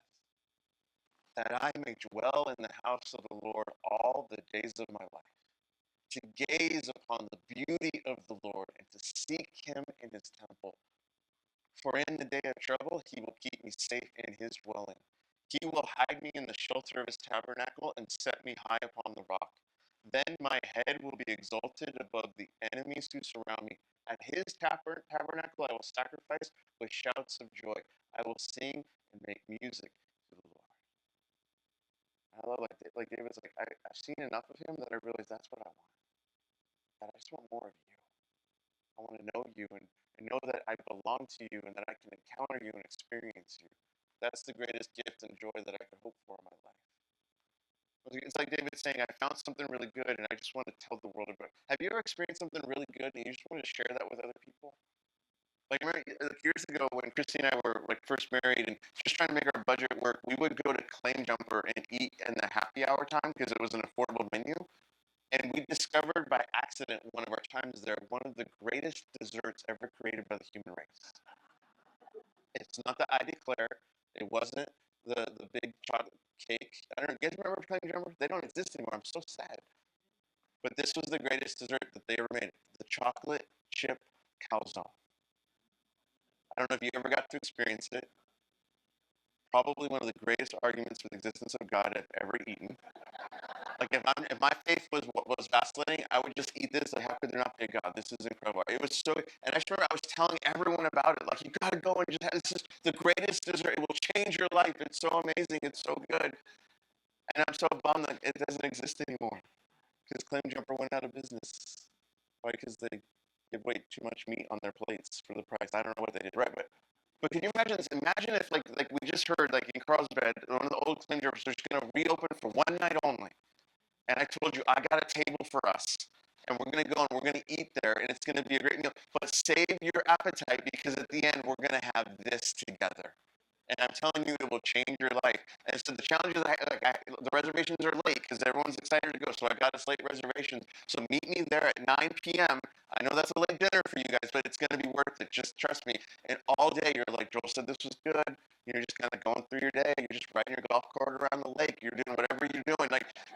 That I may dwell in the house of the Lord all the days of my life, to gaze upon the beauty of the Lord and to seek him in his temple. For in the day of trouble, he will keep me safe in his dwelling. He will hide me in the shelter of his tabernacle and set me high upon the rock. Then my head will be exalted above the enemies who surround me. At his tabernacle I will sacrifice with shouts of joy. I will sing and make music to the Lord. I love like David's like, I've seen enough of him that I realize that's what I want. That I just want more of you. I want to know you and know that I belong to you and that I can encounter you and experience you. That's the greatest gift and joy that I could hope for in my life. It's like David saying, I found something really good and I just want to tell the world about it. Have you ever experienced something really good and you just want to share that with other people? Like, remember, years ago when Christy and I were like first married and just trying to make our budget work, we would go to Claim Jumper and eat in the happy hour time because it was an affordable menu. And we discovered by accident one of our times there one of the greatest desserts ever created by the human race. It's not that I declare. It wasn't the big chocolate cake. I don't know. You guys remember Claim Jumper? They don't exist anymore. I'm so sad. But this was the greatest dessert that they ever made. The chocolate chip calzone. I don't know if you ever got to experience it. Probably one of the greatest arguments for the existence of God I've ever eaten. Like if my faith was vacillating, I would just eat this. Like, how could there not be a God? This is incredible. It was so, and I just remember I was telling everyone about it. Like, you gotta go and just have this. Is the greatest dessert. It will change your life. It's so amazing. It's so good. And I'm so bummed that it doesn't exist anymore because Claim Jumper went out of business. Why? Because they give way too much meat on their plates for the price. I don't know what they did, right? But can you imagine this? Imagine if like we just heard like in Carlsbad, one of the old Claim Jumpers are just gonna reopen for one night only. And I told you I got a table for us. And we're gonna go and we're gonna eat there and it's gonna be a great meal. But save your appetite because at the end we're gonna have this together. And I'm telling you, it will change your life. And so the challenge is, the reservations are late because everyone's excited to go. So I got us late reservations. So meet me there at 9 p.m. I know that's a late dinner for you guys, but it's going to be worth it. Just trust me. And all day you're like, Joel said this was good. You're just kind of going through your day. You're just riding your golf cart around the lake. You're doing whatever you're doing.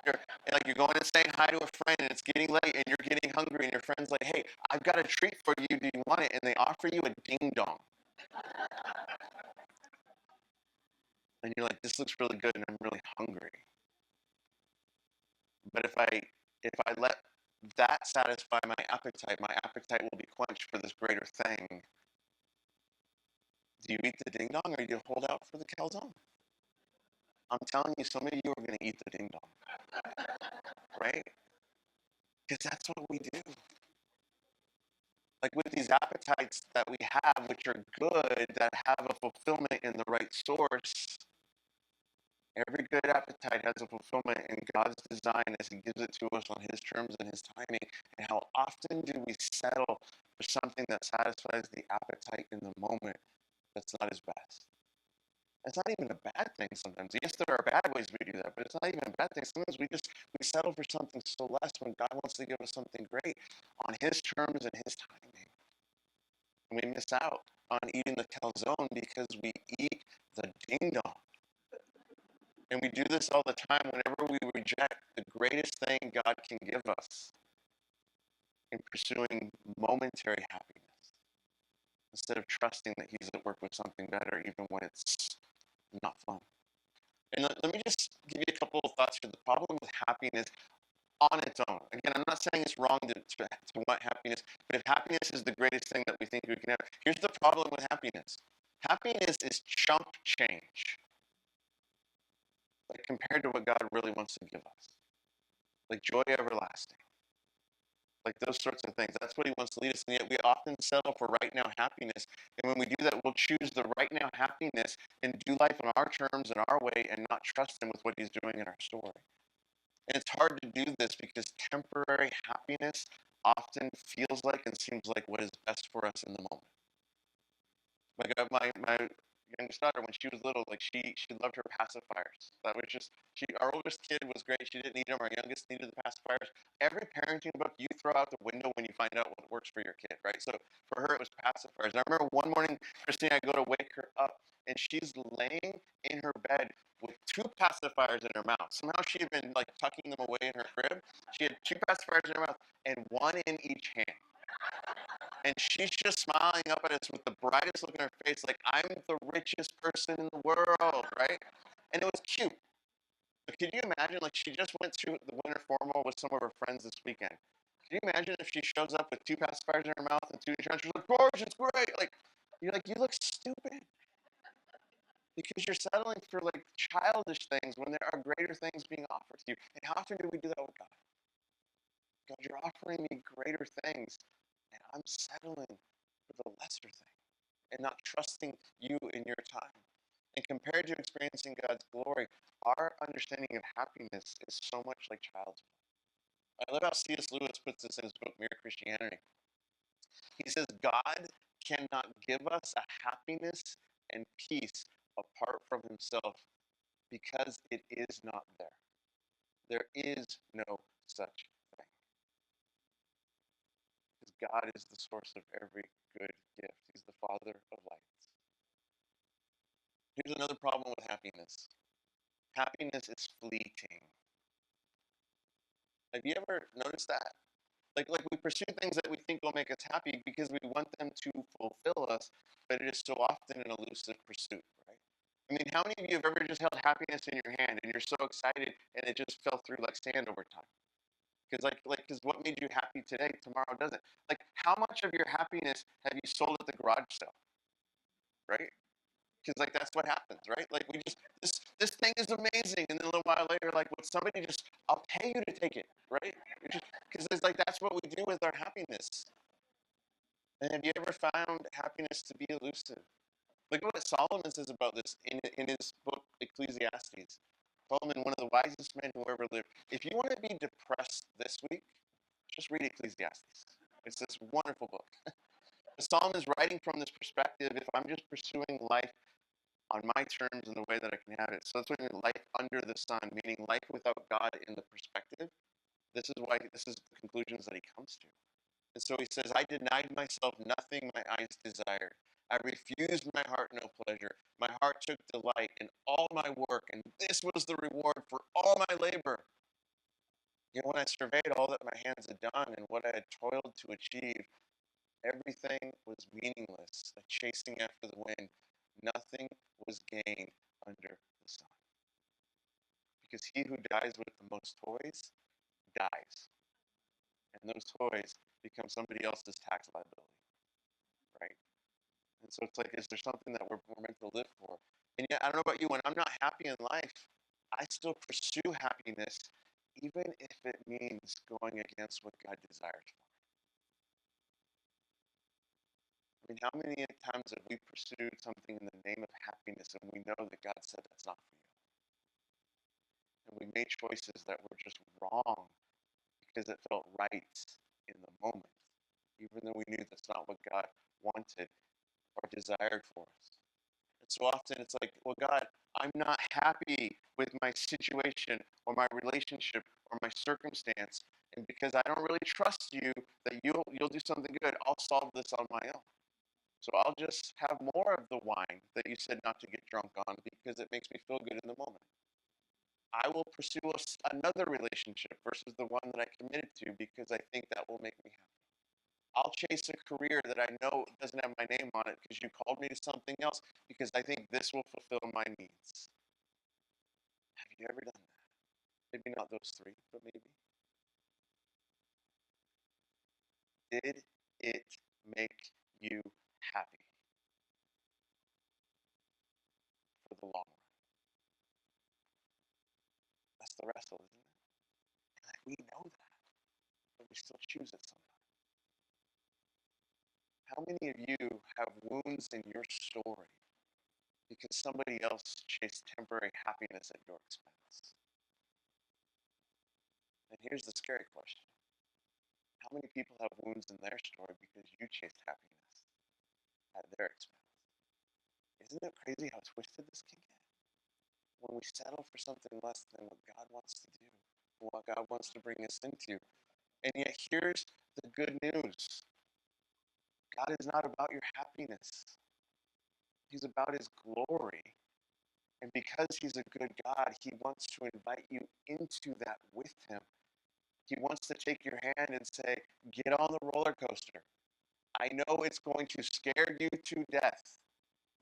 You're going and saying hi to a friend, and it's getting late, and you're getting hungry, and your friend's like, hey, I've got a treat for you. Do you want it? And they offer you a ding dong. And you're like, this looks really good and I'm really hungry. But if I let that satisfy my appetite will be quenched for this greater thing. Do you eat the ding dong or do you hold out for the calzone? I'm telling you, some of you are going to eat the ding dong, right? Because that's what we do. Like with these appetites that we have, which are good, that have a fulfillment in the right source, every good appetite has a fulfillment in God's design as He gives it to us on His terms and His timing. And how often do we settle for something that satisfies the appetite in the moment that's not His best? It's not even a bad thing sometimes. Yes, there are bad ways we do that, but it's not even a bad thing. Sometimes we settle for something so less when God wants to give us something great on His terms and His timing. And we miss out on eating the calzone because we eat the ding dong. And we do this all the time whenever we reject the greatest thing God can give us in pursuing momentary happiness instead of trusting that He's at work with something better, even when it's not fun. And let me just give you a couple of thoughts here. The problem with happiness on its own. Again, I'm not saying it's wrong to want happiness, but if happiness is the greatest thing that we think we can have, here's the problem with happiness. Happiness is chump change, like compared to what God really wants to give us, like joy everlasting, like those sorts of things. That's what He wants to lead us. And yet we often settle for right now happiness. And when we do that, we'll choose the right now happiness and do life on our terms and our way and not trust Him with what He's doing in our story. And it's hard to do this because temporary happiness often feels like and seems like what is best for us in the moment. Like my youngest daughter, when she was little, like she loved her pacifiers. That was just our oldest kid was great. She didn't need them. Our youngest needed the pacifiers. Every parenting book you throw out the window when you find out what works for your kid, right? So for her, it was pacifiers. And I remember one morning, Christine, I go to wake her up, and she's laying in her bed with two pacifiers in her mouth. Somehow she had been like tucking them away in her crib. She had two pacifiers in her mouth and one in each hand. And she's just smiling up at us with the brightest look in her face, like, I'm the richest person in the world, right? And it was cute. But could you imagine, like, she just went through the winter formal with some of her friends this weekend. Can you imagine if she shows up with two pacifiers in her mouth and two insurance? She's like, gosh, it's great. Like, you're like, you look stupid. Because you're settling for, like, childish things when there are greater things being offered to you. And how often do we do that with God? God, you're offering me greater things, and I'm settling for the lesser thing and not trusting you in your time. And compared to experiencing God's glory, our understanding of happiness is so much like child's play. I love how C.S. Lewis puts this in his book, Mere Christianity. He says, God cannot give us a happiness and peace apart from Himself because it is not there. There is no such thing. Because God is the source of every good gift. He's the Father of lights. Here's another problem with happiness. Happiness is fleeting. Have you ever noticed that? Like we pursue things that we think will make us happy because we want them to fulfill us, but it is so often an elusive pursuit, right? I mean, how many of you have ever just held happiness in your hand and you're so excited and it just fell through like sand over time? Because what made you happy today, tomorrow doesn't. Like, how much of your happiness have you sold at the garage sale, right? because like that's what happens, right? Like we just this thing is amazing, and then a little while later, like would somebody just I'll pay you to take it, right? Because it's like that's what we do with our happiness. And have you ever found happiness to be elusive? Look at what Solomon says about this in his book Ecclesiastes. Solomon, one of the wisest men who ever lived. If you want to be depressed this week, just read Ecclesiastes. It's this wonderful book. Solomon's writing from this perspective. If I'm just pursuing life on my terms and the way that I can have it, so that's what I mean, life under the sun, meaning life without God in the perspective. This is the conclusions that he comes to. And so he says, I denied myself nothing my eyes desired. I refused my heart no pleasure. My heart took delight in all my work, and this was the reward for all my labor. You know, when I surveyed all that my hands had done and what I had toiled to achieve, everything was meaningless, like chasing after the wind. Nothing was gained under the sun. Because he who dies with the most toys dies. And those toys become somebody else's tax liability, right? And so it's like, is there something that we're meant to live for? And yet, I don't know about you, when I'm not happy in life, I still pursue happiness, even if it means going against what God desires for me. I mean, how many times have we pursued something in the name of happiness and we know that God said that's not for you? And we made choices that were just wrong because it felt right in the moment, even though we knew that's not what God wanted or desired for us. And so often it's like, well, God, I'm not happy with my situation or my relationship or my circumstance. And because I don't really trust you that you'll do something good, I'll solve this on my own. So I'll just have more of the wine that you said not to get drunk on because it makes me feel good in the moment. I will pursue another relationship versus the one that I committed to because I think that will make me happy. I'll chase a career that I know doesn't have my name on it because you called me to something else because I think this will fulfill my needs. Have you ever done that? Maybe not those three, but maybe. Did it make you happy for the long run? That's the wrestle, isn't it? And we know that, but we still choose it sometimes. How many of you have wounds in your story because somebody else chased temporary happiness at your expense? And here's the scary question. How many people have wounds in their story because you chased happiness at their expense? Isn't it crazy how twisted this can get? When we settle for something less than what God wants to do, what God wants to bring us into. And yet, here's the good news God is not about your happiness, He's about His glory. And because He's a good God, He wants to invite you into that with Him. He wants to take your hand and say, get on the roller coaster. I know it's going to scare you to death,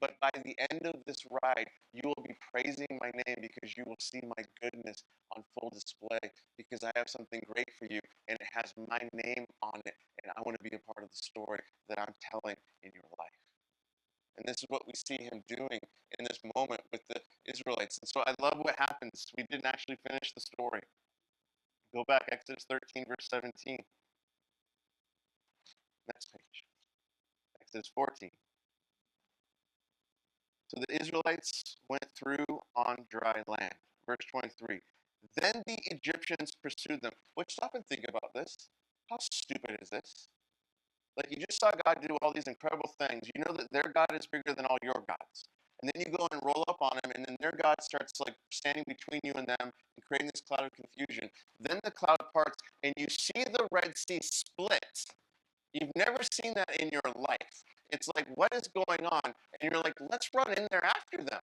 but by the end of this ride, you will be praising my name because you will see my goodness on full display because I have something great for you and it has my name on it. And I want to be a part of the story that I'm telling in your life. And this is what we see him doing in this moment with the Israelites. And so I love what happens. We didn't actually finish the story. Go back, Exodus 13, verse 17. Next page. Exodus 14. So the Israelites went through on dry land. Verse 23. Then the Egyptians pursued them. Which, stop and think about this. How stupid is this? Like, you just saw God do all these incredible things. You know that their God is bigger than all your gods. And then you go and roll up on them, and then their God starts like standing between you and them and creating this cloud of confusion. Then the cloud parts, and you see the Red Sea split. You've never seen that in your life. It's like, what is going on? And you're like, let's run in there after them.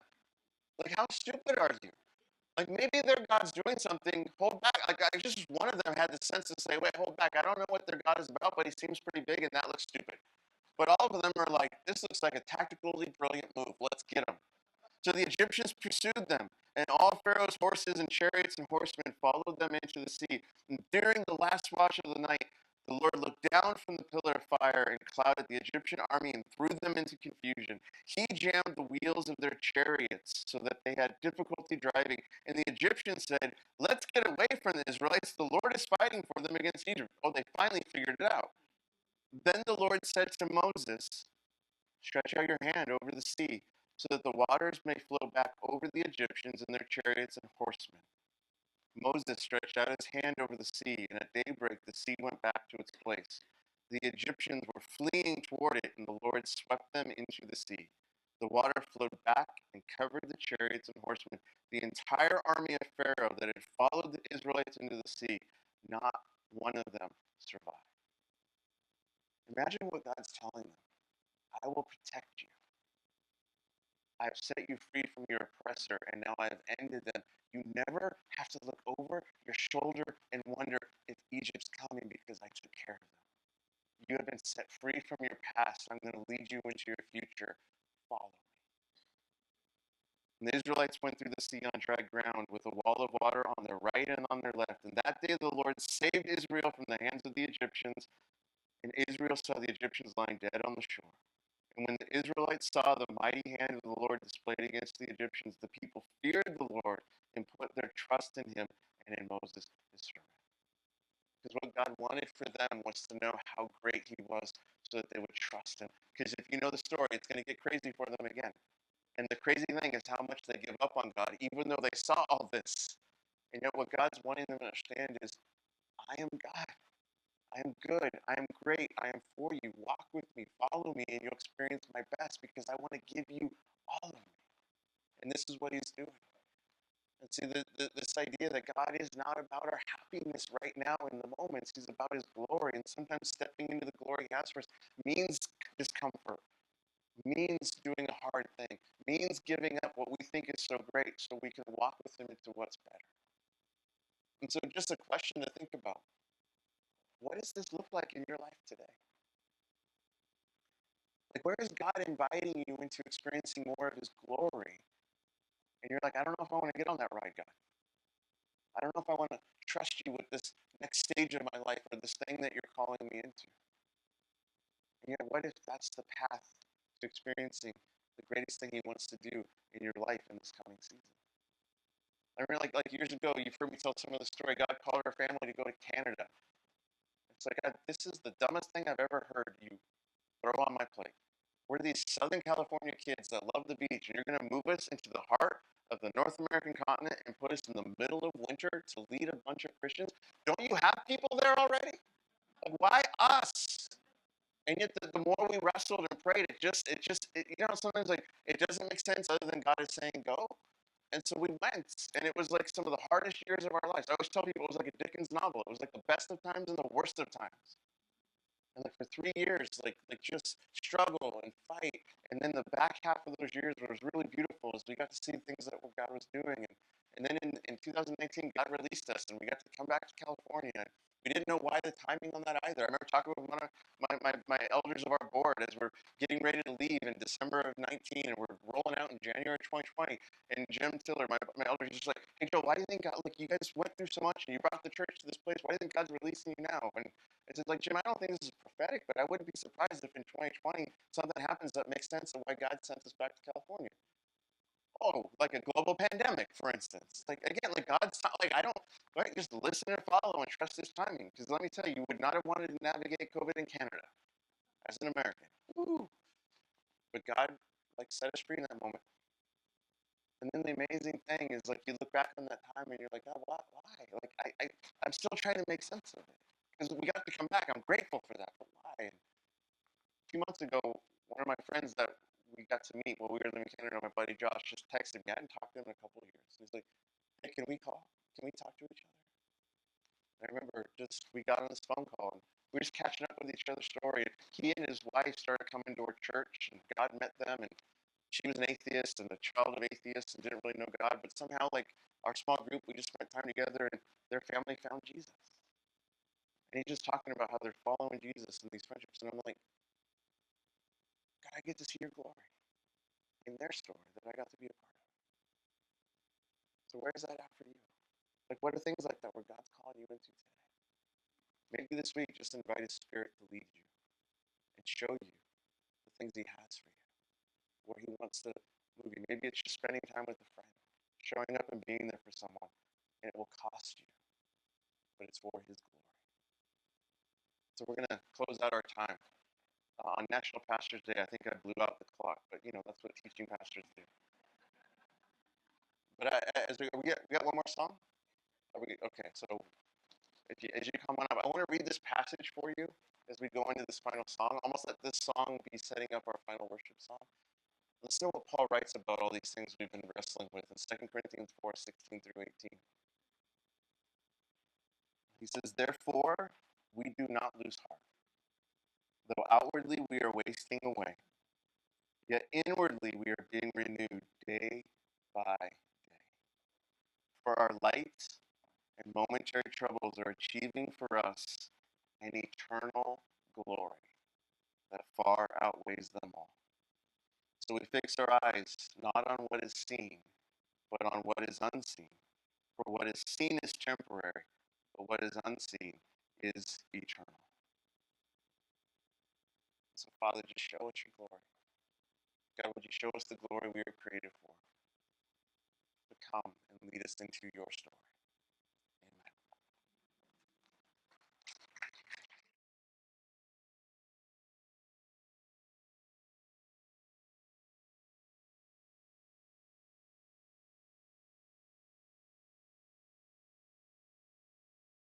Like, how stupid are you? Like, maybe their God's doing something. Hold back. Like, just one of them had the sense to say, wait, hold back. I don't know what their God is about, but he seems pretty big, and that looks stupid. But all of them are like, this looks like a tactically brilliant move. Let's get them. So the Egyptians pursued them, and all Pharaoh's horses and chariots and horsemen followed them into the sea. And during the last watch of the night, The Lord looked down from the pillar of fire and cloud at the Egyptian army and threw them into confusion. He jammed the wheels of their chariots so that they had difficulty driving. And the Egyptians said, "Let's get away from the Israelites. The Lord is fighting for them against Egypt." Oh, they finally figured it out. Then the Lord said to Moses, "Stretch out your hand over the sea so that the waters may flow back over the Egyptians and their chariots and horsemen." Moses stretched out his hand over the sea, and at daybreak the sea went back to its place. The Egyptians were fleeing toward it, and the Lord swept them into the sea. The water flowed back and covered the chariots and horsemen. The entire army of Pharaoh that had followed the Israelites into the sea, not one of them survived. Imagine what God's telling them. I will protect you. I have set you free from your oppressor, and now I have ended them. You never have to look over your shoulder and wonder if Egypt's coming because I took care of them. You have been set free from your past. I'm going to lead you into your future. Follow me. And the Israelites went through the sea on dry ground with a wall of water on their right and on their left. And that day the Lord saved Israel from the hands of the Egyptians, and Israel saw the Egyptians lying dead on the shore. And when the Israelites saw the mighty hand of the Lord displayed against the Egyptians, the people feared the Lord and put their trust in him and in Moses, his servant. Because what God wanted for them was to know how great he was so that they would trust him. Because if you know the story, it's going to get crazy for them again. And the crazy thing is how much they give up on God, even though they saw all this. And yet what God's wanting them to understand is, I am God. I am good. I am great. I am for you. Walk with me. Follow me, and you'll experience my best because I want to give you all of me. And this is what he's doing. And see, this idea that God is not about our happiness right now in the moments. He's about his glory. And sometimes stepping into the glory he has for us means discomfort, means doing a hard thing, means giving up what we think is so great so we can walk with him into what's better. And so just a question to think about. What does this look like in your life today? Like, where is God inviting you into experiencing more of his glory? And you're like, I don't know if I want to get on that ride, God. I don't know if I want to trust you with this next stage of my life or this thing that you're calling me into. And yet, what if that's the path to experiencing the greatest thing he wants to do in your life in this coming season? I remember like years ago, you've heard me tell some of the story. God called our family to go to Canada. It's like, God, this is the dumbest thing I've ever heard you throw on my plate. We're these Southern California kids that love the beach, and you're going to move us into the heart of the North American continent and put us in the middle of winter to lead a bunch of Christians? Don't you have people there already? Like, why us? And yet, the more we wrestled and prayed, sometimes like it doesn't make sense other than God is saying go. And so we went, and it was like some of the hardest years of our lives. I always tell people it was like a Dickens novel. It was like the best of times and the worst of times. And like for 3 years, like just struggle and fight. And then the back half of those years was really beautiful as we got to see things that what God was doing. And then in 2019, God released us, and we got to come back to California. We didn't know why the timing on that either. I remember talking with one of my elders of our board as we're getting ready to leave in December of 19, and we're rolling out in January 2020. And Jim Tiller, my elder, he's just like, "Hey Joe, why do you think God, like you guys went through so much and you brought the church to this place? Why do you think God's releasing you now?" And it's like, Jim, I don't think this is prophetic, but I wouldn't be surprised if in 2020 something happens that makes sense of why God sent us back to California. Oh, like a global pandemic, for instance. Like, again, like God's not like, I don't, right? Just listen and follow and trust his timing. Because let me tell you, you would not have wanted to navigate COVID in Canada as an American. Woo. But God, like, set us free in that moment. And then the amazing thing is, like, you look back on that time and you're like, God, why? Like, I'm still trying to make sense of it. Because we got to come back. I'm grateful for that. But why? And a few months ago, one of my friends that we got to meet while we were living in Canada, my buddy Josh, just texted me. I hadn't talked to him in a couple of years. He's like, "Hey, can we call? Can we talk to each other?" And I remember just we got on this phone call and we were just catching up with each other's story. He and his wife started coming to our church, and God met them. And she was an atheist and a child of atheists and didn't really know God. But somehow, like our small group, we just spent time together, and their family found Jesus. And he's just talking about how they're following Jesus in these friendships. And I'm like, God, I get to see your glory in their story that I got to be a part of. So where's that at for you? Like, what are things like that where God's calling you into today? Maybe this week just invite His Spirit to lead you and show you the things He has for you, where He wants to move you. Maybe it's just spending time with a friend, showing up and being there for someone, and it will cost you, but it's for His glory. So we're going to close out our time. On National Pastors Day, I think I blew out the clock, but that's what teaching pastors do. But as we got one more song? Okay, so as you come on up, I want to read this passage for you as we go into this final song. Almost let this song be setting up our final worship song. Listen to what Paul writes about all these things we've been wrestling with in 2 Corinthians 4:16 through 18. He says, "Therefore, we do not lose heart. Though outwardly we are wasting away, yet inwardly we are being renewed day by day. For our light and momentary troubles are achieving for us an eternal glory that far outweighs them all. So we fix our eyes not on what is seen, but on what is unseen. For what is seen is temporary, but what is unseen is eternal." So, Father, just show us your glory. God, would you show us the glory we are created for? To come and lead us into your story.